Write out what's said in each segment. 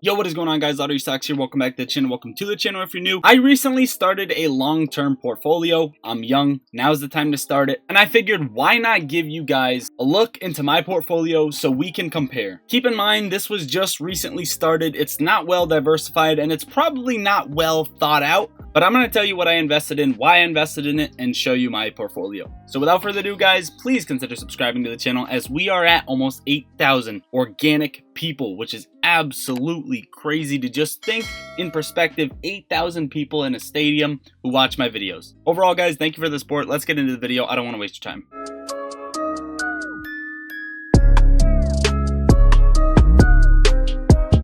Yo, what is going on, guys? Lottery Stocks here. Welcome back to the channel. Welcome to the channel if you're new. I recently started a long-term portfolio. I'm young. Now's the time to start it. And I figured, why not give you guys a look into my portfolio so we can compare. Keep in mind, this was just recently started. It's not well diversified and it's probably not well thought out. But I'm going to tell you what I invested in, why I invested in it, and show you my portfolio. So without further ado, guys, please consider subscribing to the channel as we are at almost 8,000 organic people, which is absolutely crazy to just think in perspective. 8,000 people in a stadium who watch my videos. Overall, guys, thank you for the support. Let's get into the video. I don't want to waste your time.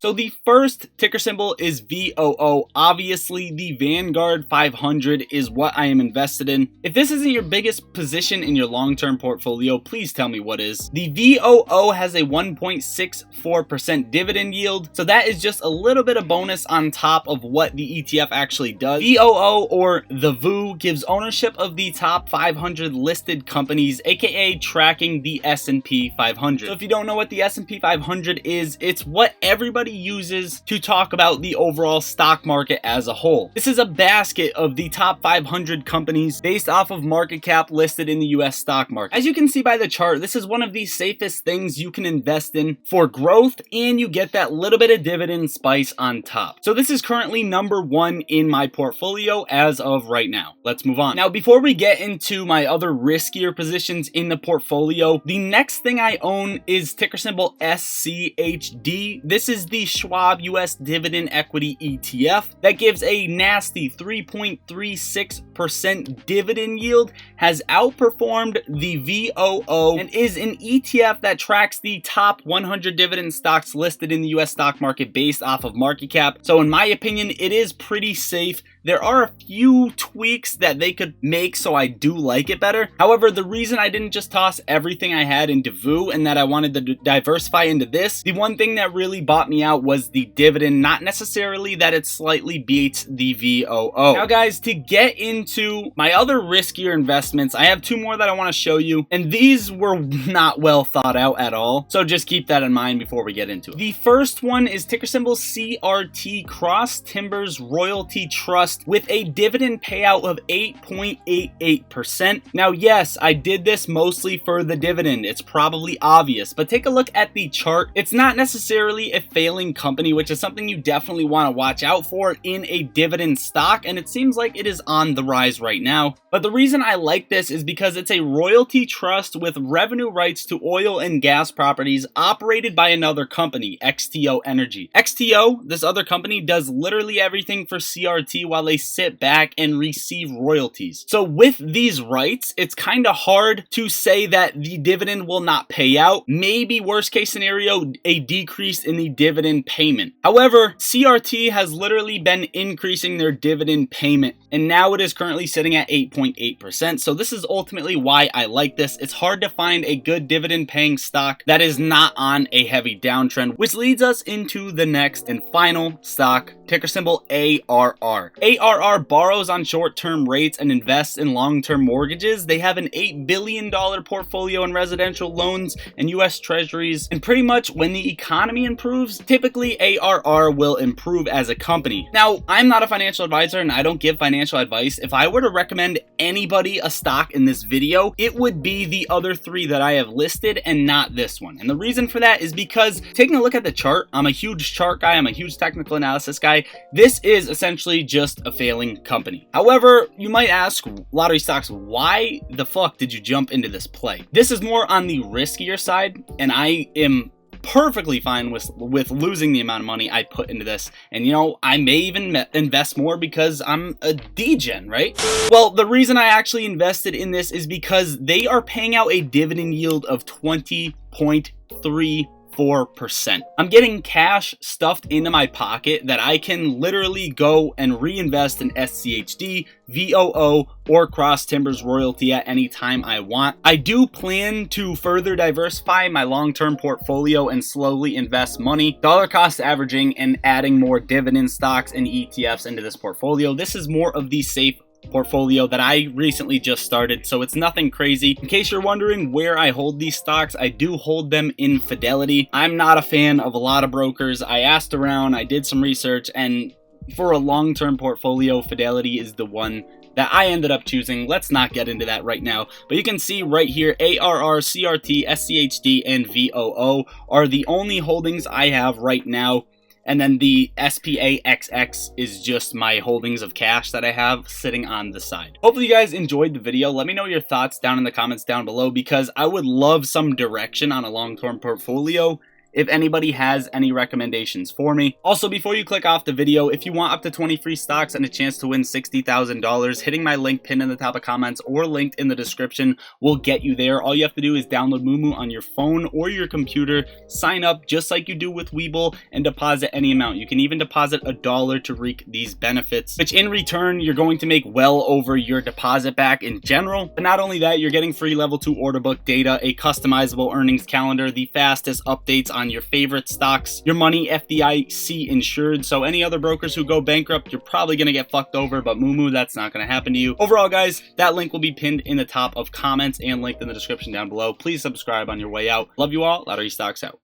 So the first ticker symbol is VOO. Obviously, the Vanguard 500 is what I am invested in. If this isn't your biggest position in your long-term portfolio, please tell me what is. The VOO has a 1.64% dividend yield, so that is just a little bit of bonus on top of what the ETF actually does. VOO, or the VOO, gives ownership of the top 500 listed companies, aka tracking the S&P 500. So if you don't know what the S&P 500 is, it's what everybody uses to talk about the overall stock market as a whole. This is a basket of the top 500 companies based off of market cap listed in the US stock market. As you can see by the chart, this is one of the safest things you can invest in for growth, and you get that little bit of dividend spice on top. So this is currently number one in my portfolio as of right now. Let's move on. Now, before we get into my other riskier positions in the portfolio, the next thing I own is ticker symbol SCHD. This is the Schwab US Dividend Equity ETF that gives a nasty 3.36% dividend yield, has outperformed the VOO, and is an ETF that tracks the top 100 dividend stocks listed in the US stock market based off of market cap. So in my opinion, it is pretty safe. There are a few tweaks that they could make, so I do like it better. However, the reason I didn't just toss everything I had into VOO and that I wanted to diversify into this, the one thing that really bought me out was the dividend, not necessarily that it slightly beats the VOO. Now, guys, to get into my other riskier investments, I have two more that I want to show you, and these were not well thought out at all, so just keep that in mind before we get into it. The first one is ticker symbol CRT, Cross Timbers Royalty Trust, with a dividend payout of 8.88%. Now, yes, I did this mostly for the dividend. It's probably obvious, but take a look at the chart. It's not necessarily a failing company, which is something you definitely want to watch out for in a dividend stock, and it seems like it is on the rise right now. But the reason I like this is because it's a royalty trust with revenue rights to oil and gas properties operated by another company, XTO Energy. XTO, this other company, does literally everything for CRT while they sit back and receive royalties. So with these rights, it's kind of hard to say that the dividend will not pay out. Maybe worst case scenario, a decrease in the dividend payment. However, CRT has literally been increasing their dividend payment, and now it is currently sitting at 8.8%. So this is ultimately why I like this. It's hard to find a good dividend paying stock that is not on a heavy downtrend, which leads us into the next and final stock, ticker symbol ARR. ARR borrows on short-term rates and invests in long-term mortgages. They have an $8 billion portfolio in residential loans and US treasuries, and pretty much when the economy improves, typically ARR will improve as a company. Now, I'm not a financial advisor and I don't give financial advice. If I were to recommend anybody a stock in this video, it would be the other three that I have listed and not this one. And the reason for that is because taking a look at the chart, I'm a huge chart guy, I'm a huge technical analysis guy. This is essentially just a failing company. However, you might ask, Lottery Stocks, why the fuck did you jump into this play? This is more on the riskier side, and I am perfectly fine with losing the amount of money I put into this. And you know, I may even invest more because I'm a degen, right? Well, the reason I actually invested in this is because they are paying out a dividend yield of 20.34%. I'm getting cash stuffed into my pocket that I can literally go and reinvest in SCHD, VOO, or Cross Timbers Royalty at any time I want. I do plan to further diversify my long-term portfolio and slowly invest money, dollar cost averaging, and adding more dividend stocks and ETFs into this portfolio. This is more of the safe portfolio that I recently just started, so it's nothing crazy. In case you're wondering where I hold these stocks, I do hold them in Fidelity. I'm not a fan of a lot of brokers. I asked around, I did some research, and for a long-term portfolio, Fidelity is the one that I ended up choosing. Let's not get into that right now, but you can see right here, ARR, CRT, SCHD, and VOO are the only holdings I have right now. And then the SPAXX is just my holdings of cash that I have sitting on the side. Hopefully you guys enjoyed the video. Let me know your thoughts down in the comments down below, because I would love some direction on a long-term portfolio if anybody has any recommendations for me. Also, before you click off the video, if you want up to 20 free stocks and a chance to win $60,000, hitting my link pinned in the top of comments or linked in the description will get you there. All you have to do is download Moomoo on your phone or your computer, sign up just like you do with Webull, and deposit any amount. You can even deposit $1 to reap these benefits, which in return, you're going to make well over your deposit back in general. But not only that, you're getting free level 2 order book data, a customizable earnings calendar, the fastest updates on your favorite stocks, your money FDIC insured, so any other brokers who go bankrupt, you're probably going to get fucked over, but Moomoo, that's not going to happen to you. Overall, guys, that link will be pinned in the top of comments and linked in the description down below. Please subscribe on your way out. Love you all. Lottery Stocks out.